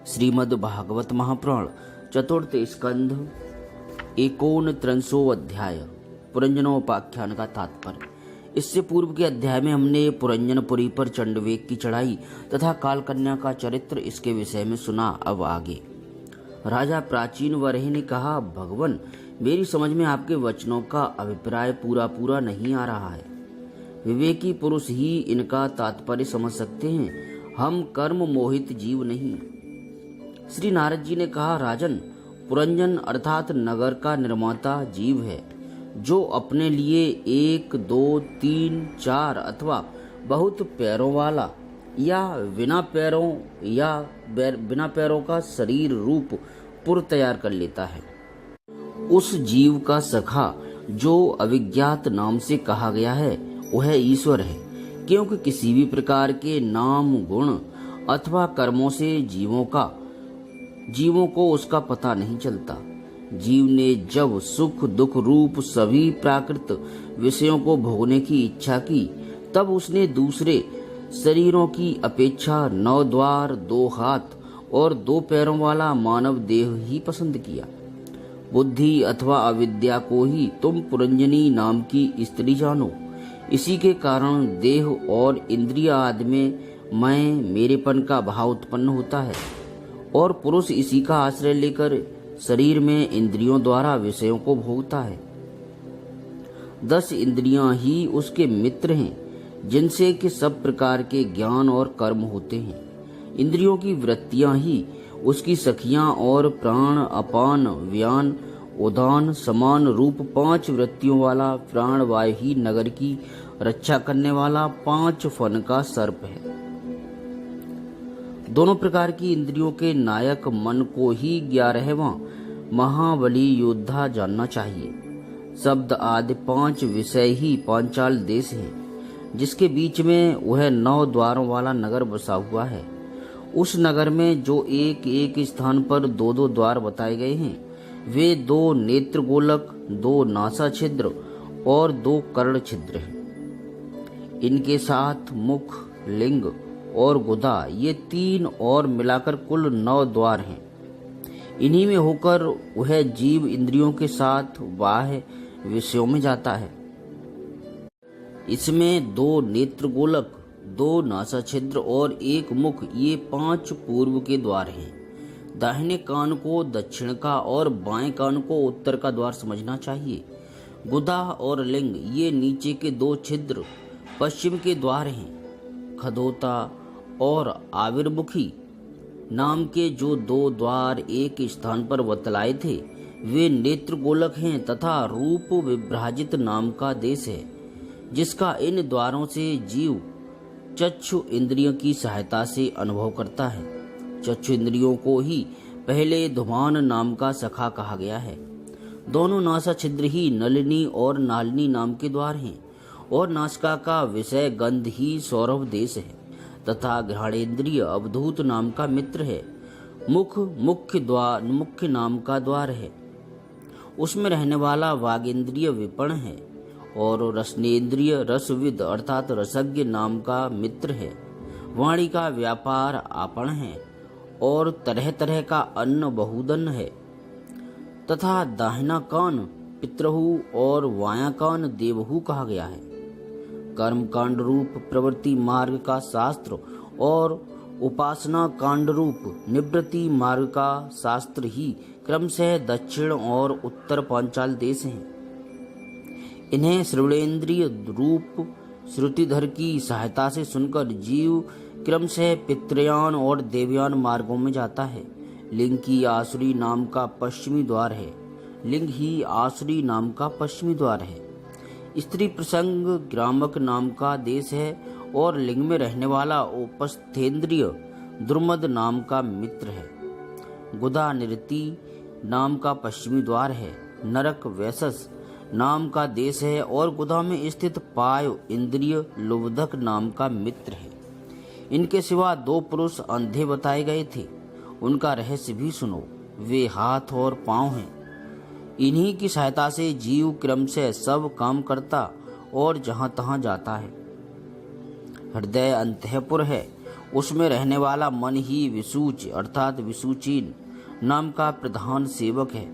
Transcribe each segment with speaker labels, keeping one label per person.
Speaker 1: श्रीमद् भागवत महापुराण चतुर्थ स्कंध 39वां अध्याय पुरंजनोपाख्यान का तात्पर्य। इससे पूर्व के अध्याय में हमने पुरंजनपुरी पर चंडवेग की चढ़ाई तथा कालकन्या का चरित्र इसके विषय में सुना। अब आगे राजा प्राचीन वरहि ने कहा, भगवान मेरी समझ में आपके वचनों का अभिप्राय पूरा नहीं आ रहा है। विवेकी पुरुष ही इनका तात्पर्य समझ सकते हैं, हम कर्म मोहित जीव नहीं। श्री नारद जी ने कहा, राजन पुरंजन अर्थात नगर का निर्माता जीव है, जो अपने लिए 1, 2, 3, 4 अथवा बहुत पैरों वाला या बिना पैरों का शरीर रूप पुर तैयार कर लेता है। उस जीव का सखा जो अविज्ञात नाम से कहा गया है वह ईश्वर है, क्योंकि किसी भी प्रकार के नाम गुण अथवा कर्मों से जीवों को उसका पता नहीं चलता। जीव ने जब सुख दुख रूप सभी प्राकृत विषयों को भोगने की इच्छा की, तब उसने दूसरे शरीरों की अपेक्षा 9 द्वार 2 हाथ और 2 पैरों वाला मानव देह ही पसंद किया। बुद्धि अथवा अविद्या को ही तुम पुरंजनी नाम की स्त्री जानो। इसी के कारण देह और इंद्रिय आदि में मैं मेरेपन का भाव उत्पन्न होता है, और पुरुष इसी का आश्रय लेकर शरीर में इंद्रियों द्वारा विषयों को भोगता है। 10 इंद्रियां ही उसके मित्र हैं, जिनसे कि सब प्रकार के ज्ञान और कर्म होते हैं। इंद्रियों की वृत्तियां ही उसकी सखियां और प्राण अपान व्यान उदान समान रूप 5 वृत्तियों वाला प्राण वायु ही नगर की रक्षा करने वाला 5 फन का सर्प है। दोनों प्रकार की इंद्रियों के नायक मन को ही 11वां महाबली योद्धा जानना चाहिए। शब्द आदि 5 विषय ही पांचाल देश है, जिसके बीच में वह 9 द्वारों वाला नगर बसा हुआ है। उस नगर में जो एक स्थान पर 2 द्वार बताए गए हैं, वे 2 नेत्र गोलक, 2 नासा छिद्र और 2 कर्ण छिद्र हैं। इनके साथ मुख, लिंग और गुदा, ये 3 और मिलाकर कुल 9 द्वार हैं। इन्हीं में होकर वह जीव इंद्रियों के साथ बाह्य विषयों में जाता है। इसमें 2 नेत्र गोलक, 2 नासा छिद्र और 1 मुख, ये 5 पूर्व के द्वार हैं। दाहिने कान को दक्षिण का और बाएं कान को उत्तर का द्वार समझना चाहिए। गुदा और लिंग, ये नीचे के 2 छिद्र पश्चिम के द्वार हैं। खदोता और आविर्मुखी नाम के जो 2 द्वार एक स्थान पर बतलाए थे, वे नेत्र गोलक हैं तथा रूप विभ्राजित नाम का देश है, जिसका इन द्वारों से जीव चक्षु इंद्रियों की सहायता से अनुभव करता है। चक्षु इंद्रियों को ही पहले धुमान नाम का सखा कहा गया है। दोनों नासा छिद्र ही नलिनी और नालिनी नाम के द्वार हैं, और नासिका का विषय गंध ही सौरभ देश है तथा घ्राणेन्द्रिय अवधूत नाम का मित्र है। मुख मुख्य नाम का द्वार है, उसमें रहने वाला वागेंद्रिय विपण है, और रसनेन्द्रिय रसविद अर्थात रसज्ञ नाम का मित्र है। वाणी का व्यापार आपण है, और तरह तरह का अन्न बहुदन है, तथा दाहिना कान पितृहु और वाया कान देवहु कहा गया है। कर्म कांड रूप प्रवृत्ति मार्ग का शास्त्र और उपासना कांड रूप निवृत्ति मार्ग का शास्त्र ही क्रमशः दक्षिण और उत्तर पांचाल देश हैं। इन्हें श्रवणेन्द्रिय रूप श्रुतिधर की सहायता से सुनकर जीव क्रमशः पितृयान और देवयान मार्गों में जाता है। लिंग की आसुरी नाम का पश्चिमी द्वार है। लिंग ही आसुरी नाम का पश्चिमी द्वार है। स्त्री प्रसंग ग्रामक नाम का देश है, और लिंग में रहने वाला उपस्थेंद्रिय दुर्मद नाम का मित्र है। गुदा निरति नाम का पश्चिमी द्वार है। नरक वैसस नाम का देश है, और गुदा में स्थित पाय इंद्रिय लुब्धक नाम का मित्र है। इनके सिवा 2 पुरुष अंधे बताए गए थे, उनका रहस्य भी सुनो। वे हाथ और पांव हैं। इन्हीं की सहायता से जीव क्रम से सब काम करता और जहां तहां जाता है। हृदय अंतःपुर है, उसमें रहने वाला मन ही विसूच अर्थात विसूचीन नाम का प्रधान सेवक है।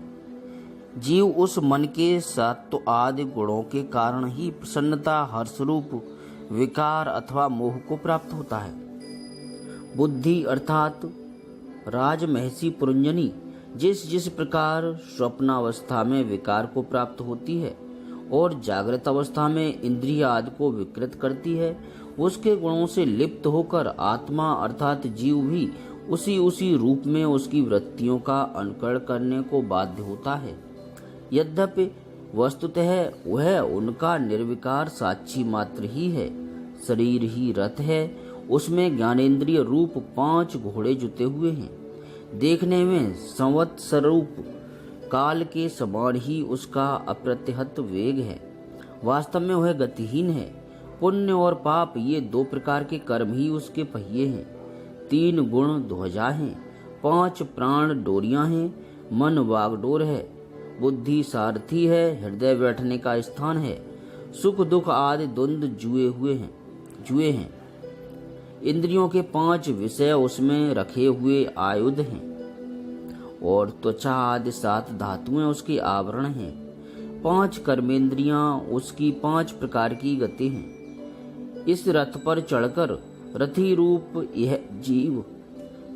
Speaker 1: जीव उस मन के सत्व आदि गुणों के कारण ही प्रसन्नता, हर्षरूप विकार अथवा मोह को प्राप्त होता है। बुद्धि अर्थात राजमहसी पुरंजनी जिस जिस प्रकार स्वप्नावस्था में विकार को प्राप्त होती है और जागृत अवस्था में इंद्रिय आदि को विकृत करती है, उसके गुणों से लिप्त होकर आत्मा अर्थात जीव भी उसी रूप में उसकी वृत्तियों का अनुकरण करने को बाध्य होता है। यद्यपि वस्तुतः वह उनका निर्विकार साक्षी मात्र ही है। शरीर ही रथ है, उसमें ज्ञानेंद्रिय रूप 5 घोड़े जुते हुए हैं। देखने में संवत्सरूप काल के समान ही उसका अप्रतिहत वेग है। वास्तव में वह गतिहीन है। पुण्य और पाप ये 2 प्रकार के कर्म ही उसके पहिए हैं। 3 गुण ध्वजा हैं, 5 प्राण डोरियां हैं, मन वागडोर है, बुद्धि सारथी है, हृदय बैठने का स्थान है, सुख दुख आदि द्वंद्व जुए हैं। इंद्रियों के 5 विषय उसमें रखे हुए आयुध हैं और त्वचा आदि 7 धातुएं उसके आवरण हैं। 5 कर्मेंद्रियां उसकी 5 प्रकार की गति हैं। इस रथ पर चढ़कर रथी रूप यह जीव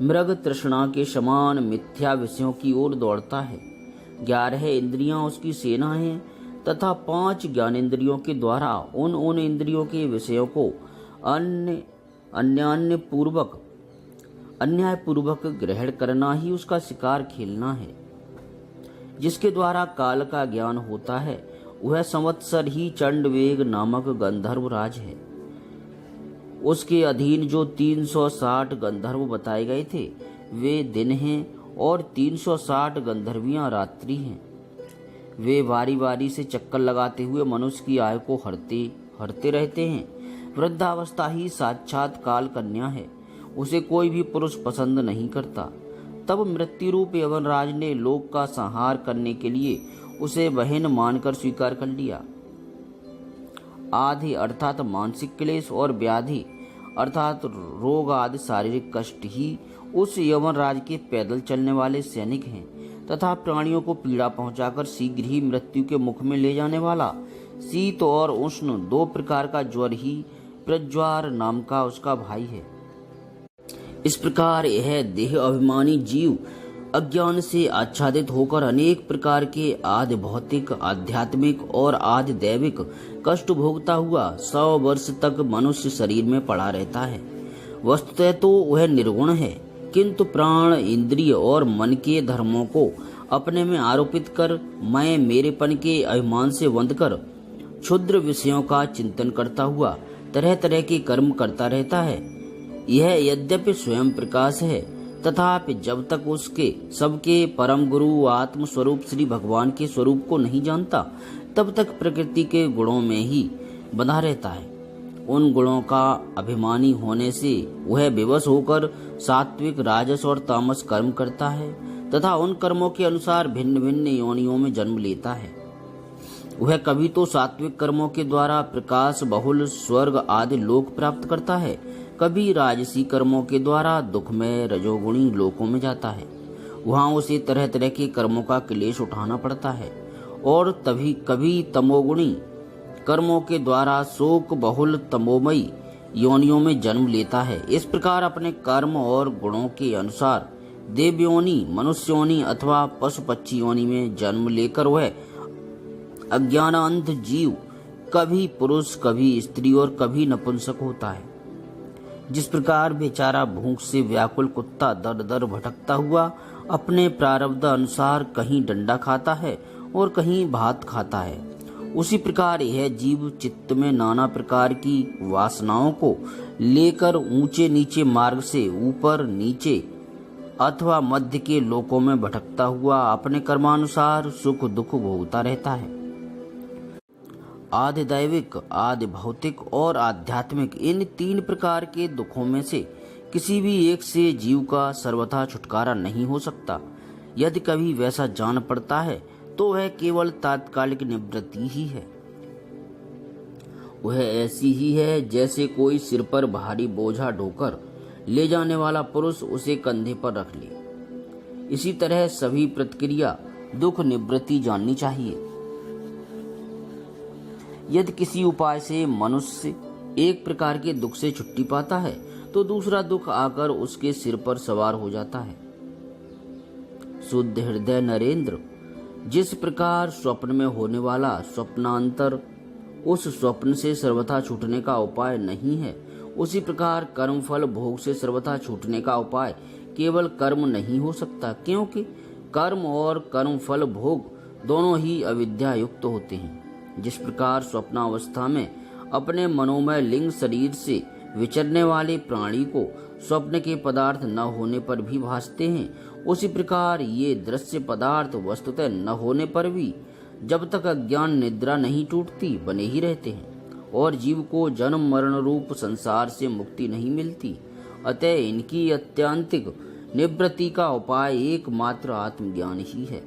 Speaker 1: मृग तृष्णा के समान मिथ्या विषयों की ओर दौड़ता है। 11 इंद्रियां उसकी सेना हैं तथा 5 ज्ञानेंद्रियों के द्वारा उन इंद्रियों के विषयों को अन्याय पूर्वक ग्रहण करना ही उसका शिकार खेलना है। जिसके द्वारा काल का ज्ञान होता है वह संवत्सर ही चंडवेग नामक गंधर्व राज है। उसके अधीन जो 360 गंधर्व बताए गए थे वे दिन हैं और 360 गंधर्वियां रात्रि हैं। वे बारी बारी से चक्कर लगाते हुए मनुष्य की आयु को हरते रहते हैं। वृद्धावस्था ही साक्षात काल कन्या है, उसे कोई भी पुरुष पसंद नहीं करता। तब मृत्यु रूप यवनराज ने लोक का संहार करने के लिए उसे बहन मानकर स्वीकार कर लिया। आधि अर्थात मानसिक क्लेश और व्याधि अर्थात रोग आदि शारीरिक कष्ट ही उस यवनराज के पैदल चलने वाले सैनिक हैं तथा प्राणियों को पीड़ा पहुंचाकर शीघ्र ही मृत्यु के मुख में ले जाने वाला शीत और उष्ण 2 प्रकार का ज्वर ही प्रज्वार नाम का उसका भाई है। इस प्रकार यह देह अभिमानी जीव अज्ञान से आच्छादित होकर अनेक प्रकार के आदि भौतिक, आध्यात्मिक और आदि दैविक कष्ट भोगता हुआ 100 वर्ष तक मनुष्य शरीर में पड़ा रहता है। वस्तुतः तो वह निर्गुण है, किंतु प्राण, इंद्रिय और मन के धर्मों को अपने में आरोपित कर मैं मेरेपन के अभिमान से बंध कर क्षुद्र विषयों का चिंतन करता हुआ तरह तरह के कर्म करता रहता है। यह यद्यपि स्वयं प्रकाश है तथापि जब तक उसके सबके परम गुरु आत्म स्वरूप श्री भगवान के स्वरूप को नहीं जानता तब तक प्रकृति के गुणों में ही बंधा रहता है। उन गुणों का अभिमानी होने से वह विवश होकर सात्विक, राजस और तामस कर्म करता है तथा उन कर्मों के अनुसार भिन्न भिन्न योनियों में जन्म लेता है। वह कभी तो सात्विक कर्मों के द्वारा प्रकाश बहुल स्वर्ग आदि लोक प्राप्त करता है, कभी राजसी कर्मों के द्वारा दुखमय रजोगुणी लोकों में जाता है। वहां उसे तरह तरह के कर्मों का क्लेश उठाना पड़ता है और तभी कभी तमोगुणी कर्मों के द्वारा शोक बहुल तमोमयी योनियों में जन्म लेता है। इस प्रकार अपने कर्म और गुणों के अनुसार देवयोनि, मनुष्योनि अथवा पशु पक्षी योनि में जन्म लेकर वह अज्ञानांध जीव कभी पुरुष, कभी स्त्री और कभी नपुंसक होता है। जिस प्रकार बेचारा भूख से व्याकुल कुत्ता दर दर भटकता हुआ अपने प्रारब्ध अनुसार कहीं डंडा खाता है और कहीं भात खाता है, उसी प्रकार यह जीव चित्त में नाना प्रकार की वासनाओं को लेकर ऊंचे नीचे मार्ग से ऊपर नीचे अथवा मध्य के लोकों में भटकता हुआ अपने कर्मानुसार सुख दुख भोगता रहता है। आदि दैविक, आदि भौतिक और आध्यात्मिक इन 3 प्रकार के दुखों में से किसी भी एक से जीव का सर्वथा छुटकारा नहीं हो सकता। यदि कभी वैसा जान पड़ता है तो वह केवल तात्कालिक निवृत्ति ही है। वह ऐसी ही है जैसे कोई सिर पर भारी बोझा ढोकर ले जाने वाला पुरुष उसे कंधे पर रख ले। इसी तरह सभी प्रतिक्रिया दुख निवृत्ति जाननी चाहिए। यदि किसी उपाय से मनुष्य एक प्रकार के दुख से छुट्टी पाता है तो दूसरा दुख आकर उसके सिर पर सवार हो जाता है। शुद्ध हृदय नरेंद्र, जिस प्रकार स्वप्न में होने वाला स्वप्नांतर उस स्वप्न से सर्वथा छूटने का उपाय नहीं है, उसी प्रकार कर्मफल भोग से सर्वथा छूटने का उपाय केवल कर्म नहीं हो सकता, क्योंकि कर्म और कर्मफल भोग दोनों ही अविद्या युक्त होते हैं। जिस प्रकार स्वप्नावस्था में अपने मनोमय लिंग शरीर से विचरने वाले प्राणी को स्वप्न के पदार्थ न होने पर भी भासते हैं, उसी प्रकार ये दृश्य पदार्थ वस्तुतः न होने पर भी जब तक अज्ञान निद्रा नहीं टूटती बने ही रहते हैं और जीव को जन्म मरण रूप संसार से मुक्ति नहीं मिलती। अतः इनकी अत्यंतिक निवृत्ति का उपाय एकमात्र आत्मज्ञान ही है।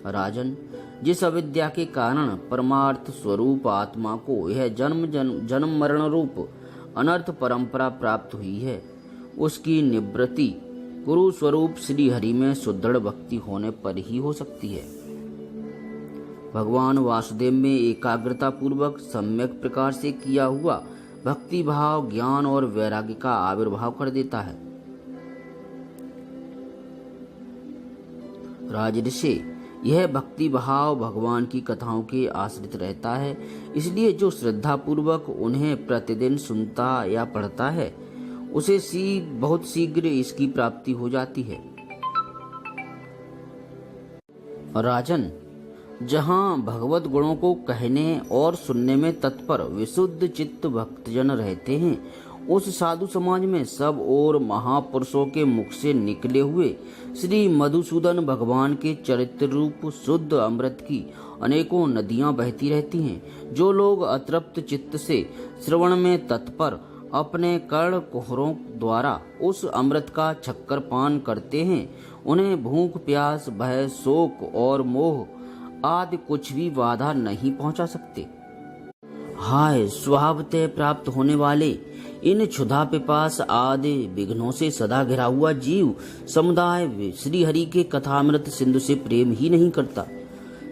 Speaker 1: राजन, जिस अविद्या के कारण परमार्थ स्वरूप आत्मा को यह जन्म मरण रूप अनर्थ परंपरा प्राप्त हुई है, उसकी निवृत्ति गुरु स्वरूप श्री हरि में सुदृढ़ भक्ति होने पर ही हो सकती है। भगवान वासुदेव में एकाग्रता पूर्वक सम्यक प्रकार से किया हुआ भक्ति भाव ज्ञान और वैराग्य का आविर्भाव कर देता है। राजर्षि, यह भक्ति भाव भगवान की कथाओं के आश्रित रहता है, इसलिए जो श्रद्धा पूर्वक उन्हें प्रतिदिन सुनता या पढ़ता है उसे बहुत शीघ्र इसकी प्राप्ति हो जाती है। राजन, जहाँ भगवत गुणों को कहने और सुनने में तत्पर विशुद्ध चित्त भक्तजन रहते हैं, उस साधु समाज में सब और महापुरुषों के मुख से निकले हुए श्री मधुसूदन भगवान के चरित्र रूप शुद्ध अमृत की अनेकों नदियां बहती रहती हैं। जो लोग अतृप्त चित्त से श्रवण में तत्पर अपने कर्ण कुहरों द्वारा उस अमृत का छक्कर पान करते हैं, उन्हें भूख प्यास भय शोक और मोह आदि कुछ भी बाधा नहीं पहुंचा सकते। हाय, स्वभावतः प्राप्त होने वाले इन क्षुधा पिपास आदि विघ्नों से सदा घिरा हुआ जीव समुदाय श्री हरि के कथामृत सिंधु से प्रेम ही नहीं करता।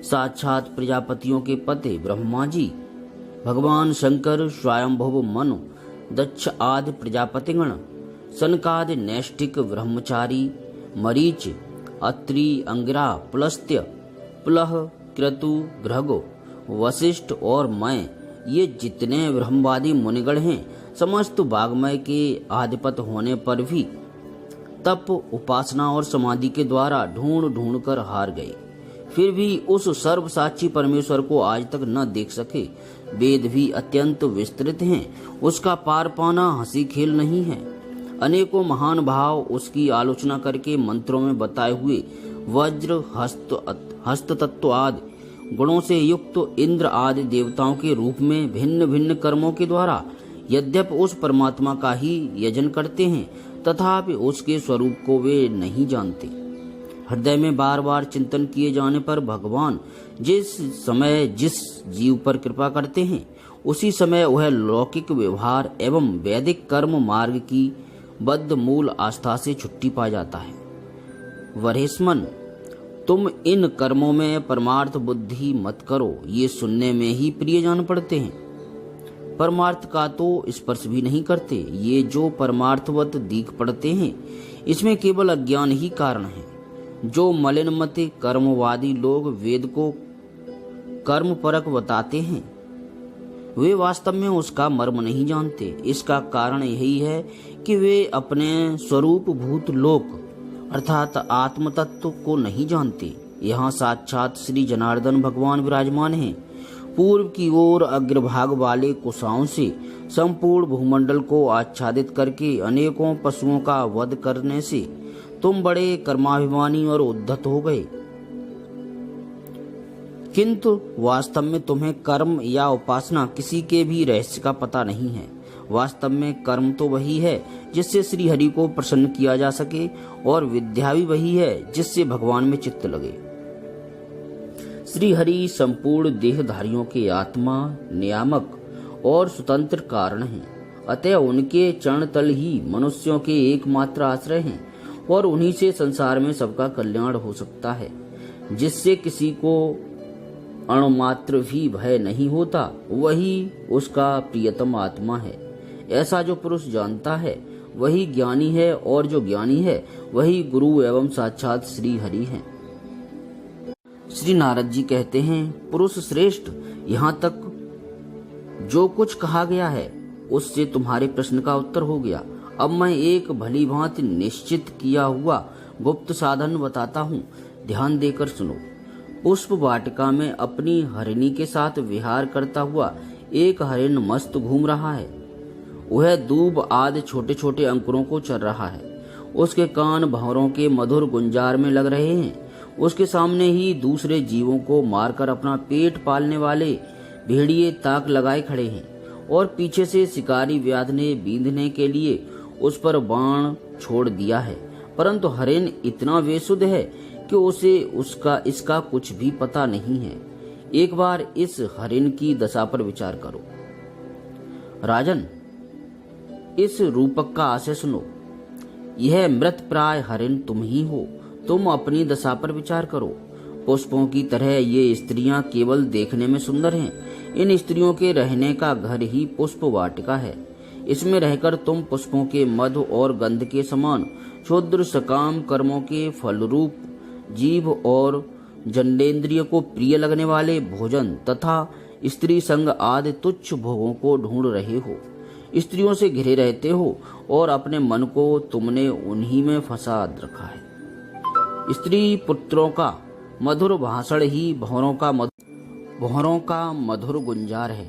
Speaker 1: साक्षात प्रजापतियों के पति ब्रह्मा जी, भगवान शंकर, स्वयंभुव मनु, दक्ष आदि प्रजापतिगण, सनकादि नैष्ठिक ब्रह्मचारी, मरीच, अत्रि, अंगिरा, पुलस्त्य, पुलह, क्रतु, भृगु, वशिष्ठ और मैं, ये जितने ब्रह्मवादी मुनिगण हैं, समस्त वाग्मय के आधिपत होने पर भी तप उपासना और समाधि के द्वारा ढूंढ कर हार गए, फिर भी उस सर्वसाक्षी परमेश्वर को आज तक न देख सके। वेद भी अत्यंत विस्तृत हैं, उसका पार पाना हंसी खेल नहीं है। अनेकों महान भाव उसकी आलोचना करके मंत्रों में बताए हुए वज्र हस्त तत्व आदि गुणों से युक्त इंद्र आदि देवताओं के रूप में भिन्न भिन्न कर्मों के द्वारा यद्यपि उस परमात्मा का ही यजन करते हैं, तथापि उसके स्वरूप को वे नहीं जानते। हृदय में बार बार चिंतन किए जाने पर भगवान जिस समय जिस जीव पर कृपा करते हैं, उसी समय वह लौकिक व्यवहार एवं वैदिक कर्म मार्ग की बद्ध मूल आस्था से छुट्टी पा जाता है। वरेस्मन, तुम इन कर्मों में परमार्थ बुद्धि मत करो, ये सुनने में ही प्रिय जान पड़ते हैं, परमार्थ का तो स्पर्श भी नहीं करते। ये जो परमार्थवत दीख पड़ते हैं, इसमें केवल अज्ञान ही कारण है। जो मलिन मत कर्मवादी लोग वेद को कर्म परक बताते हैं, वे वास्तव में उसका मर्म नहीं जानते। इसका कारण यही है कि वे अपने स्वरूप भूत लोक अर्थात आत्म तत्व को नहीं जानते। यहाँ साक्षात श्री जनार्दन भगवान विराजमान हैं। पूर्व की ओर अग्रभाग वाले कुशाओं से संपूर्ण भूमंडल को आच्छादित करके अनेकों पशुओं का वध करने से तुम बड़े कर्माभिमानी और उद्धत हो गए, किंतु वास्तव में तुम्हें कर्म या उपासना किसी के भी रहस्य का पता नहीं है। वास्तव में कर्म तो वही है जिससे श्री हरि को प्रसन्न किया जा सके, और विद्या भी वही है जिससे भगवान में चित्त लगे। श्री हरि संपूर्ण देहधारियों के आत्मा, नियामक और स्वतंत्र कारण हैं। अतः उनके चरण तल ही मनुष्यों के एकमात्र आश्रय हैं और उन्हीं से संसार में सबका कल्याण हो सकता है। जिससे किसी को अणुमात्र भी भय नहीं होता, वही उसका प्रियतम आत्मा है। ऐसा जो पुरुष जानता है वही ज्ञानी है, और जो ज्ञानी है वही गुरु एवं साक्षात श्री हरि हैं। श्री नारद जी कहते हैं, पुरुष श्रेष्ठ, यहाँ तक जो कुछ कहा गया है उससे तुम्हारे प्रश्न का उत्तर हो गया। अब मैं एक भली भांति निश्चित किया हुआ गुप्त साधन बताता हूँ, ध्यान देकर सुनो। पुष्प वाटिका में अपनी हरिणी के साथ विहार करता हुआ एक हरिण मस्त घूम रहा है। वह दूब आदि छोटे छोटे अंकुरों को चर रहा है। उसके कान भंवरों के मधुर गुंजार में लग रहे हैं। उसके सामने ही दूसरे जीवों को मारकर अपना पेट पालने वाले भेड़िए ताक लगाए खड़े हैं, और पीछे से शिकारी व्याध ने बींधने के लिए उस पर बाण छोड़ दिया है। परंतु हरिण इतना बेसुध है कि उसे इसका कुछ भी पता नहीं है। एक बार इस हरिण की दशा पर विचार करो। राजन, इस रूपक का आशय सुनो। यह मृत प्राय हरिण तुम ही हो। तुम अपनी दशा पर विचार करो। पुष्पों की तरह ये स्त्रियां केवल देखने में सुंदर हैं। इन स्त्रियों के रहने का घर ही पुष्प वाटिका है। इसमें रहकर तुम पुष्पों के मधु और गंध के समान क्षुद्र सकाम कर्मों के फलरूप जीभ और जंडेन्द्रिय को प्रिय लगने वाले भोजन तथा स्त्री संग आदि तुच्छ भोगों को ढूंढ रहे हो। स्त्रियों से घिरे रहते हो और अपने मन को तुमने उन्हीं में फंसा रखा है। स्त्री पुत्रों का मधुर भाषण ही भंवरों का मधुर गुंजार है।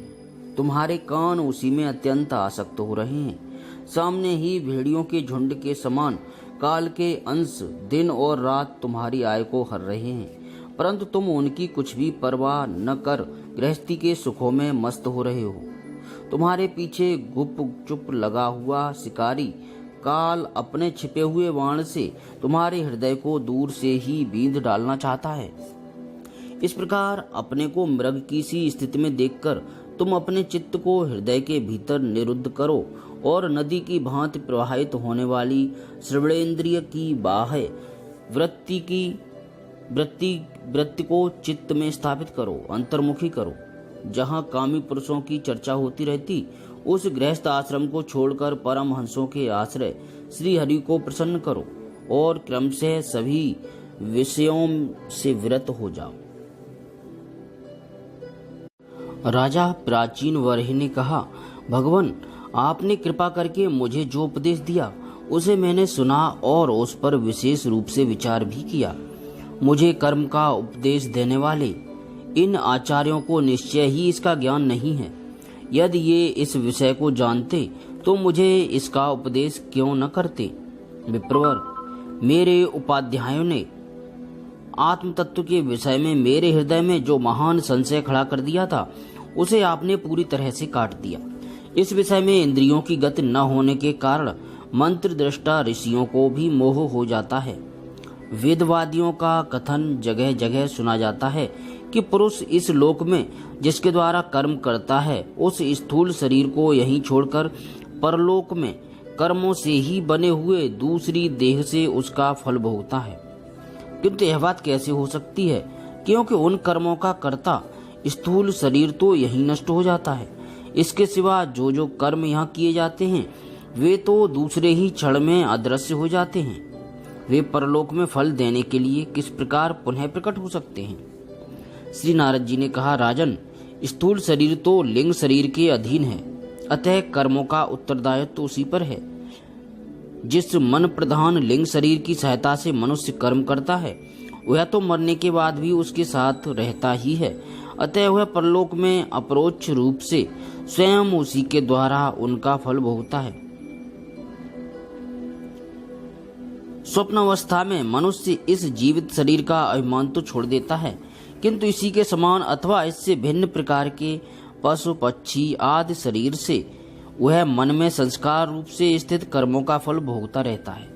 Speaker 1: तुम्हारे कान उसी में अत्यंत आसक्त हो रहे हैं। सामने ही भेड़ियों के झुंड के समान काल के अंश दिन और रात तुम्हारी आय को हर रहे हैं, परंतु तुम उनकी कुछ भी परवाह न कर गृहस्थी के सुखों में मस्त हो रहे हो। तुम्हारे पीछे गुप चुप लगा हुआ शिकारी काल अपने छिपे हुए बाण से तुम्हारे हृदय को दूर से ही बींध डालना चाहता है। इस प्रकार अपने को मृग की सी स्थिति में देखकर तुम अपने चित्त को हृदय के भीतर निरुद्ध करो और नदी की भांति प्रवाहित होने वाली श्रवणेन्द्रिय की बाह्य वृत्ति को चित्त में स्थापित करो, अंतर्मुखी करो। जहाँ कामी पुरुषों की चर्चा होती रहती, उस गृहस्थ आश्रम को छोड़कर परमहंसों के आश्रय श्री हरि को प्रसन्न करो और क्रमशः सभी विषयों से विरत हो जाओ। राजा प्राचीन वर्हि ने कहा, भगवान, आपने कृपा करके मुझे जो उपदेश दिया उसे मैंने सुना और उस पर विशेष रूप से विचार भी किया। मुझे कर्म का उपदेश देने वाले इन आचार्यों को निश्चय ही इसका ज्ञान नहीं है। यदि ये इस विषय को जानते तो मुझे इसका उपदेश क्यों न करते। विप्रवर, मेरे उपाध्यायों ने आत्म तत्व के विषय में मेरे हृदय में जो महान संशय खड़ा कर दिया था, उसे आपने पूरी तरह से काट दिया। इस विषय में इंद्रियों की गति न होने के कारण मंत्र दृष्टा ऋषियों को भी मोह हो जाता है। वेदवादियों का कथन जगह जगह सुना जाता है कि पुरुष इस लोक में जिसके द्वारा कर्म करता है, उस स्थूल शरीर को यहीं छोड़कर परलोक में कर्मों से ही बने हुए दूसरी देह से उसका फल भोगता है। किंतु यह बात कैसे हो सकती है, क्योंकि उन कर्मों का कर्ता स्थूल शरीर तो यहीं नष्ट हो जाता है। इसके सिवा जो जो कर्म यहाँ किए जाते हैं वे तो दूसरे ही क्षण में अदृश्य हो जाते हैं। वे परलोक में फल देने के लिए किस प्रकार पुनः प्रकट हो सकते हैं। श्री नारद जी ने कहा, राजन, स्थूल शरीर तो लिंग शरीर के अधीन है, अतः कर्मों का उत्तरदायित्व तो उसी पर है। जिस मन प्रधान लिंग शरीर की सहायता से मनुष्य कर्म करता है, वह तो मरने के बाद भी उसके साथ रहता ही है। अतः वह परलोक में अपरोक्ष रूप से स्वयं उसी के द्वारा उनका फल भोगता है। स्वप्नावस्था में मनुष्य इस जीवित शरीर का अभिमान तो छोड़ देता है, किंतु इसी के समान अथवा इससे भिन्न प्रकार के पशु पक्षी आदि शरीर से वह मन में संस्कार रूप से स्थित कर्मों का फल भोगता रहता है।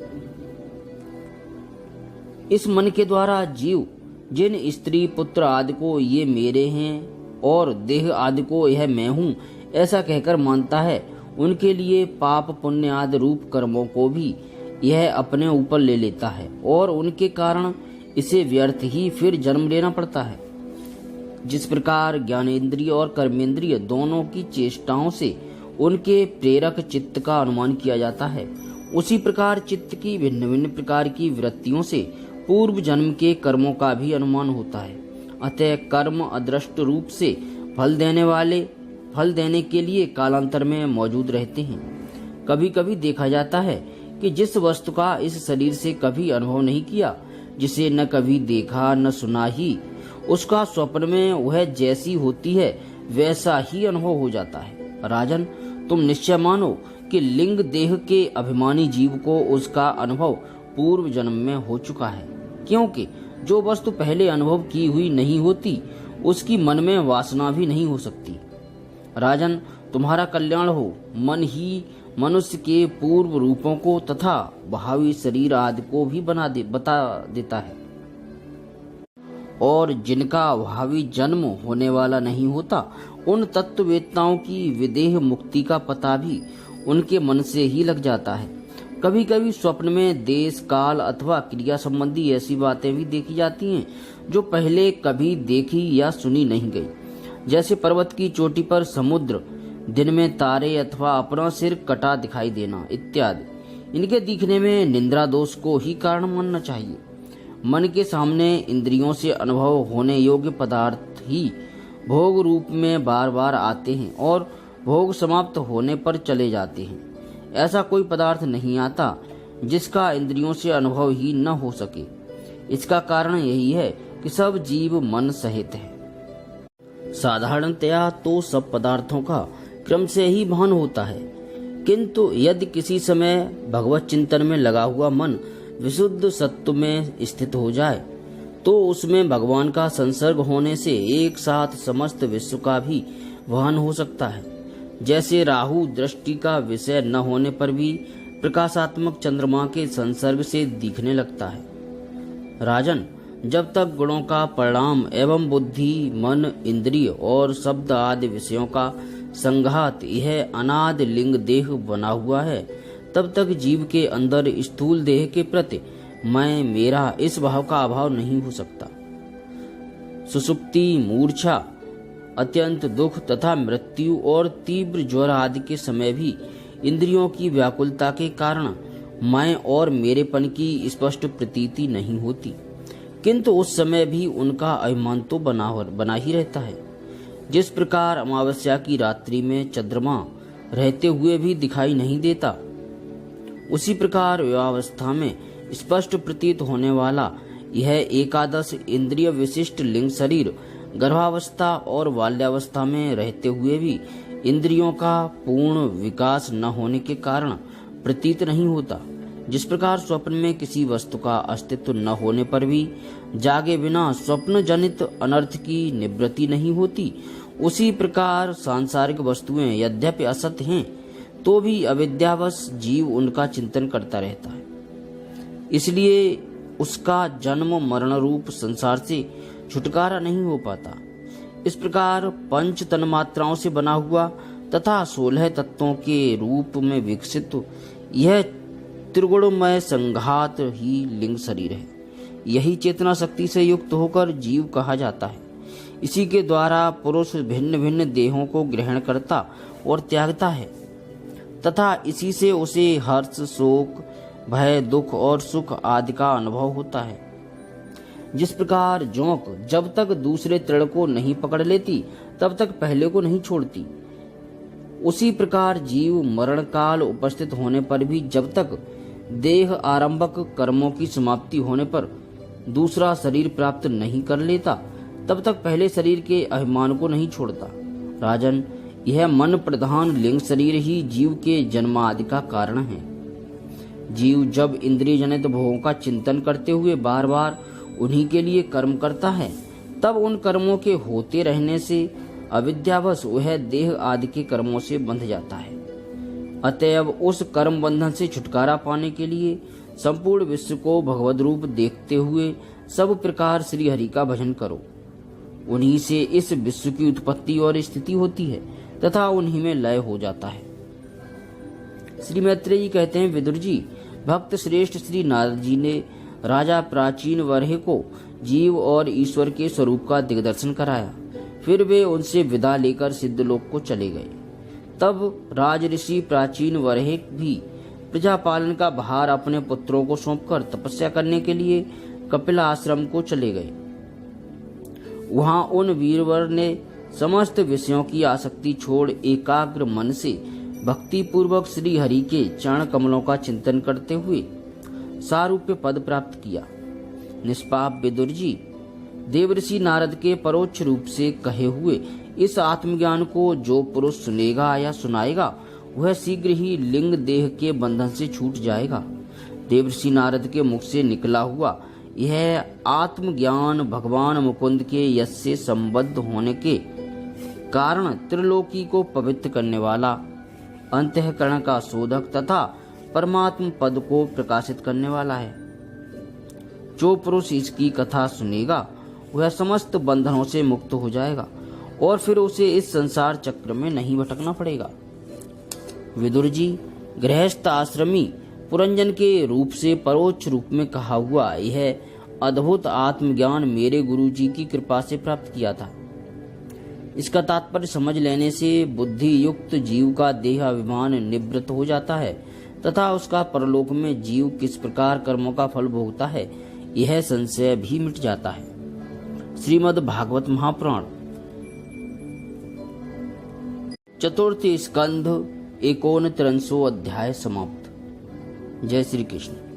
Speaker 1: इस मन के द्वारा जीव जिन स्त्री पुत्र आदि को ये मेरे हैं और देह आदि को यह मैं हूँ ऐसा कहकर मानता है, उनके लिए पाप पुण्य आदि रूप कर्मों को भी यह अपने ऊपर ले लेता है और उनके कारण इसे व्यर्थ ही फिर जन्म लेना पड़ता है। जिस प्रकार ज्ञानेंद्रिय और कर्मेंद्रिय दोनों की चेष्टाओं से उनके प्रेरक चित्त का अनुमान किया जाता है, उसी प्रकार चित्त की भिन्न भिन्न प्रकार की वृत्तियों से पूर्व जन्म के कर्मों का भी अनुमान होता है। अतः कर्म अदृष्ट रूप से फल देने के लिए कालांतर में मौजूद रहते हैं। कभी कभी देखा जाता है कि जिस वस्तु का इस शरीर से कभी अनुभव नहीं किया, जिसे न कभी देखा न सुना ही, उसका स्वप्न में वह जैसी होती है वैसा ही अनुभव हो जाता है। राजन, तुम निश्चय मानो कि लिंग देह के अभिमानी जीव को उसका अनुभव पूर्व जन्म में हो चुका है, क्योंकि जो वस्तु पहले अनुभव की हुई नहीं होती उसकी मन में वासना भी नहीं हो सकती। राजन, तुम्हारा कल्याण हो। मन ही मनुष्य के पूर्व रूपों को तथा भावी शरीर आदि को भी बता देता है, और जिनका भावी जन्म होने वाला नहीं होता उन तत्ववेत्ताओं की विदेह मुक्ति का पता भी उनके मन से ही लग जाता है। कभी कभी स्वप्न में देश काल अथवा क्रिया संबंधी ऐसी बातें भी देखी जाती हैं जो पहले कभी देखी या सुनी नहीं गई, जैसे पर्वत की चोटी पर समुद्र, दिन में तारे अथवा अपना सिर कटा दिखाई देना इत्यादि। इनके दिखने में निंद्रा दोष को ही कारण मानना चाहिए। मन के सामने इंद्रियों से अनुभव होने योग्य पदार्थ ही भोग रूप में बार बार आते हैं और भोग समाप्त होने पर चले जाते हैं। ऐसा कोई पदार्थ नहीं आता जिसका इंद्रियों से अनुभव ही न हो सके। इसका कारण यही है कि सब जीव मन सहित है। साधारणतया तो सब पदार्थों का क्रम से ही भान होता है, किंतु यदि किसी समय भगवत चिंतन में लगा हुआ मन विशुद्ध सत्व में स्थित हो जाए तो उसमें भगवान का संसर्ग होने से एक साथ समस्त विश्व का भी भान हो सकता है। जैसे राहु दृष्टि का विषय न होने पर भी प्रकाशात्मक चंद्रमा के संसर्ग से दिखने लगता है। राजन, जब तक गुणों का परिणाम एवं बुद्धि, मन, इंद्रिय और शब्द आदि विषयों का संघात यह अनादि लिंग देह बना हुआ है, तब तक जीव के अंदर स्थूल देह के प्रति मैं मेरा इस भाव का अभाव नहीं हो सकता। सुसुप्ति, मूर्छा, अत्यंत दुख तथा मृत्यु और तीव्र ज्वर आदि के समय भी इंद्रियों की व्याकुलता के कारण मैं और मेरेपन की स्पष्ट प्रतीति नहीं होती, किंतु उस समय भी उनका अभिमान तो बना ही रहता है। जिस प्रकार अमावस्या की रात्रि में चंद्रमा रहते हुए भी दिखाई नहीं देता, उसी प्रकार विवाहावस्था में स्पष्ट प्रतीत होने वाला यह एकादश इंद्रिय विशिष्ट लिंग शरीर गर्भावस्था और बाल्यावस्था में रहते हुए भी इंद्रियों का पूर्ण विकास न होने के कारण प्रतीत नहीं होता। जिस प्रकार स्वप्न में किसी वस्तु का अस्तित्व न होने पर भी जागे बिना स्वप्न जनित अनर्थ की निवृत्ति नहीं होती, उसी प्रकार सांसारिक वस्तुएं यद्यपि असत्य हैं तो भी अविद्यावश जीव उनका चिंतन करता रहता है, इसलिए उसका जन्म मरण रूप संसार से छुटकारा नहीं हो पाता। इस प्रकार पंच तन्मात्राओं से बना हुआ तथा 16 तत्वों के रूप में विकसित यह त्रिगुणमय संघात ही लिंग शरीर है। यही चेतना शक्ति से युक्त होकर जीव कहा जाता है। इसी के द्वारा पुरुष भिन्न भिन्न देहों को ग्रहण करता और त्यागता है तथा इसी से उसे हर्ष, शोक, भय, दुख और सुख आदि का अनुभव होता है। जिस प्रकार जोंक जब तक दूसरे तृण को नहीं पकड़ लेती तब तक पहले को नहीं छोड़ती, उसी प्रकार जीव मरण काल उपस्थित होने पर भी जब तक देह आरंभक कर्मों की समाप्ति होने पर दूसरा शरीर प्राप्त नहीं कर लेता तब तक पहले शरीर के अभिमान को नहीं छोड़ता। राजन, यह मन प्रधान लिंग शरीर ही जीव के जन्म आदि का कारण है। जीव जब इंद्रिय जनित भोगों का चिंतन करते हुए बार बार उन्हीं के लिए कर्म करता है, तब उन कर्मों के होते रहने से अविद्यावश वह देह आदि के कर्मों से बंध जाता है। अतएव उस कर्म बंधन से छुटकारा पाने के लिए संपूर्ण विश्व को भगवद रूप देखते हुए सब प्रकार श्री हरि का भजन करो। उन्हीं से इस विश्व की उत्पत्ति और स्थिति होती है तथा उन्हीं में लय हो जाता है। श्री मैत्रेयी कहते हैं, विदुर जी, भक्त श्रेष्ठ श्री नारद जी ने राजा प्राचीन वरहे को जीव और ईश्वर के स्वरूप का दिग्दर्शन कराया। फिर वे उनसे विदा लेकर सिद्धलोक को चले गए। तब राज ऋषि प्राचीन वरहे भी प्रजा पालन का भार अपने पुत्रों को सौंपकर तपस्या करने के लिए कपिल आश्रम को चले गए। वहां उन वीरवर ने समस्त विषयों की आसक्ति छोड़ एकाग्र मन से भक्ति पूर्वक श्री हरि के चरण कमलों का चिंतन करते हुए सारूप्य पद प्राप्त किया। निष्पाप विदुर जी, देवर्षि नारद के परोक्ष रूप से कहे हुए इस आत्मज्ञान को जो पुरुष सुनेगा या सुनाएगा वह शीघ्र ही लिंग देह के बंधन से छूट जाएगा। देवर्षि नारद के मुख से निकला हुआ यह आत्मज्ञान भगवान मुकुंद के यश से संबद्ध होने के कारण त्रिलोकी को पवित्र करने वाला, अंतःकरण का शोधक तथा परमात्म पद को प्रकाशित करने वाला है। जो पुरुष इसकी कथा सुनेगा वह समस्त बंधनों से मुक्त हो जाएगा और फिर उसे इस संसार चक्र में नहीं भटकना पड़ेगा। विदुर जी, गृहस्थ आश्रमी पुरंजन के रूप से परोक्ष रूप में कहा हुआ यह अद्भुत आत्मज्ञान मेरे गुरु जी की कृपा से प्राप्त किया था। इसका तात्पर्य समझ लेने से बुद्धि युक्त जीव का देह अभिमान निवृत्त हो जाता है तथा उसका परलोक में जीव किस प्रकार कर्मों का फल भोगता है यह संशय भी मिट जाता है। श्रीमद् भागवत महापुराण चतुर्थ स्कंध 39वां अध्याय समाप्त। जय श्री कृष्ण।